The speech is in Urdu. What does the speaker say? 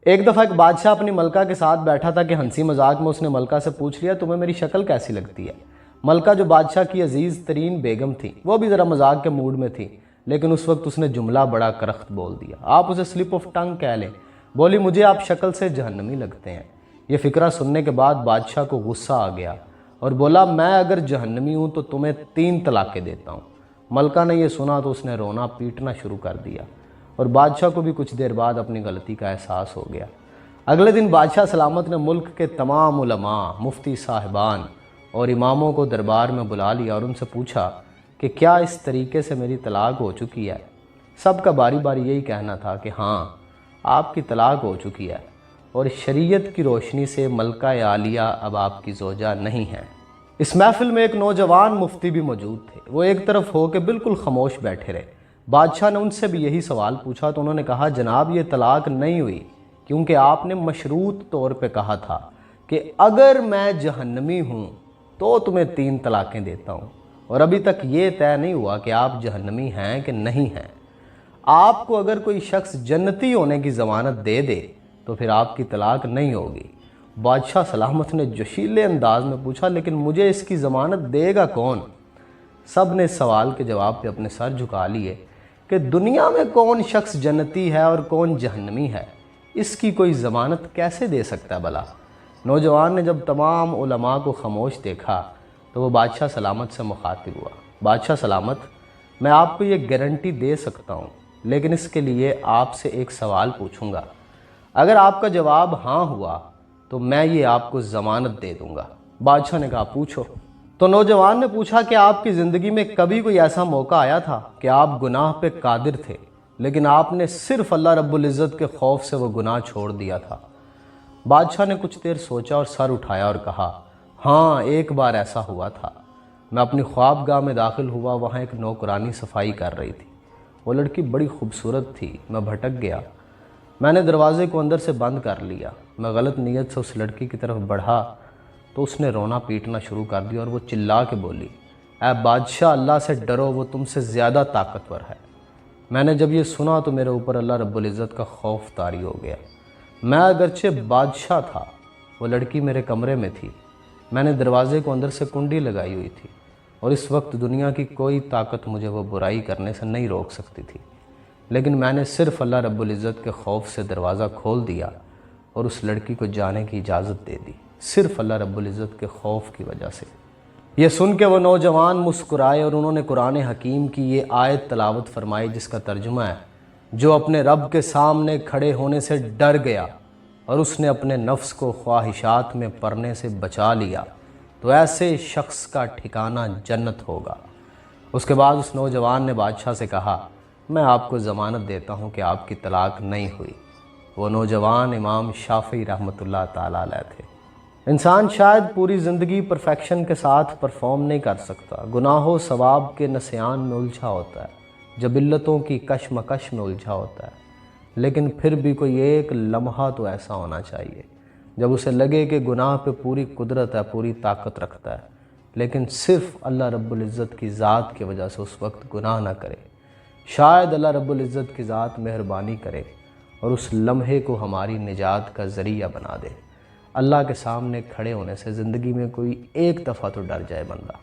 ایک دفعہ ایک بادشاہ اپنی ملکہ کے ساتھ بیٹھا تھا کہ ہنسی مذاق میں اس نے ملکہ سے پوچھ لیا تمہیں میری شکل کیسی لگتی ہے۔ ملکہ جو بادشاہ کی عزیز ترین بیگم تھی وہ بھی ذرا مذاق کے موڈ میں تھی، لیکن اس وقت اس نے جملہ بڑا کرخت بول دیا، آپ اسے سلپ آف ٹنگ کہہ لیں۔ بولی مجھے آپ شکل سے جہنمی لگتے ہیں۔ یہ فقرہ سننے کے بعد بادشاہ کو غصہ آ گیا اور بولا میں اگر جہنمی ہوں تو تمہیں 3 طلاقیں دیتا ہوں۔ ملکہ نے یہ سنا تو اس نے رونا پیٹنا شروع کر دیا اور بادشاہ کو بھی کچھ دیر بعد اپنی غلطی کا احساس ہو گیا۔ اگلے دن بادشاہ سلامت نے ملک کے تمام علماء، مفتی صاحبان اور اماموں کو دربار میں بلا لیا اور ان سے پوچھا کہ کیا اس طریقے سے میری طلاق ہو چکی ہے؟ سب کا باری باری یہی کہنا تھا کہ ہاں آپ کی طلاق ہو چکی ہے اور شریعت کی روشنی سے ملکہ عالیہ اب آپ کی زوجہ نہیں ہے۔ اس محفل میں ایک نوجوان مفتی بھی موجود تھے۔ وہ ایک طرف ہو کے بالکل خاموش بیٹھے رہے۔ بادشاہ نے ان سے بھی یہی سوال پوچھا تو انہوں نے کہا جناب یہ طلاق نہیں ہوئی کیونکہ آپ نے مشروط طور پہ کہا تھا کہ اگر میں جہنمی ہوں تو تمہیں 3 طلاقیں دیتا ہوں، اور ابھی تک یہ طے نہیں ہوا کہ آپ جہنمی ہیں کہ نہیں ہیں۔ آپ کو اگر کوئی شخص جنتی ہونے کی ضمانت دے دے تو پھر آپ کی طلاق نہیں ہوگی۔ بادشاہ سلامت نے جوشیلے انداز میں پوچھا لیکن مجھے اس کی ضمانت دے گا کون؟ سب نے اس سوال کے جواب پہ اپنے سر جھکا لیے کہ دنیا میں کون شخص جنتی ہے اور کون جہنمی ہے، اس کی کوئی ضمانت کیسے دے سکتا ہے بھلا؟ نوجوان نے جب تمام علماء کو خاموش دیکھا تو وہ بادشاہ سلامت سے مخاطب ہوا، بادشاہ سلامت میں آپ کو یہ گارنٹی دے سکتا ہوں لیکن اس کے لیے آپ سے ایک سوال پوچھوں گا، اگر آپ کا جواب ہاں ہوا تو میں یہ آپ کو ضمانت دے دوں گا۔ بادشاہ نے کہا پوچھو۔ تو نوجوان نے پوچھا کہ آپ کی زندگی میں کبھی کوئی ایسا موقع آیا تھا کہ آپ گناہ پہ قادر تھے لیکن آپ نے صرف اللہ رب العزت کے خوف سے وہ گناہ چھوڑ دیا تھا؟ بادشاہ نے کچھ دیر سوچا اور سر اٹھایا اور کہا ہاں ایک بار ایسا ہوا تھا۔ میں اپنی خوابگاہ میں داخل ہوا، وہاں ایک نوکرانی صفائی کر رہی تھی۔ وہ لڑکی بڑی خوبصورت تھی، میں بھٹک گیا۔ میں نے دروازے کو اندر سے بند کر لیا۔ میں غلط نیت سے اس لڑکی کی طرف بڑھا تو اس نے رونا پیٹنا شروع کر دیا اور وہ چلا کے بولی اے بادشاہ اللہ سے ڈرو، وہ تم سے زیادہ طاقتور ہے۔ میں نے جب یہ سنا تو میرے اوپر اللہ رب العزت کا خوف طاری ہو گیا۔ میں اگرچہ بادشاہ تھا، وہ لڑکی میرے کمرے میں تھی، میں نے دروازے کو اندر سے کنڈی لگائی ہوئی تھی اور اس وقت دنیا کی کوئی طاقت مجھے وہ برائی کرنے سے نہیں روک سکتی تھی، لیکن میں نے صرف اللہ رب العزت کے خوف سے دروازہ کھول دیا اور اس لڑکی کو جانے کی اجازت دے دی، صرف اللہ رب العزت کے خوف کی وجہ سے۔ یہ سن کے وہ نوجوان مسکرائے اور انہوں نے قرآن حکیم کی یہ آیت تلاوت فرمائی جس کا ترجمہ ہے جو اپنے رب کے سامنے کھڑے ہونے سے ڈر گیا اور اس نے اپنے نفس کو خواہشات میں پڑنے سے بچا لیا تو ایسے شخص کا ٹھکانہ جنت ہوگا۔ اس کے بعد اس نوجوان نے بادشاہ سے کہا میں آپ کو ضمانت دیتا ہوں کہ آپ کی طلاق نہیں ہوئی۔ وہ نوجوان امام شافعی رحمۃ اللہ تعالیٰ علیہ تھے۔ انسان شاید پوری زندگی پرفیکشن کے ساتھ پرفارم نہیں کر سکتا، گناہ و ثواب کے نسیان میں الجھا ہوتا ہے، جبلتوں کی کشمکش میں الجھا ہوتا ہے، لیکن پھر بھی کوئی ایک لمحہ تو ایسا ہونا چاہیے جب اسے لگے کہ گناہ پہ پوری قدرت ہے، پوری طاقت رکھتا ہے، لیکن صرف اللہ رب العزت کی ذات کی وجہ سے اس وقت گناہ نہ کرے۔ شاید اللہ رب العزت کی ذات مہربانی کرے اور اس لمحے کو ہماری نجات کا ذریعہ بنا دے۔ اللہ کے سامنے کھڑے ہونے سے زندگی میں کوئی ایک دفعہ تو ڈر جائے بندہ۔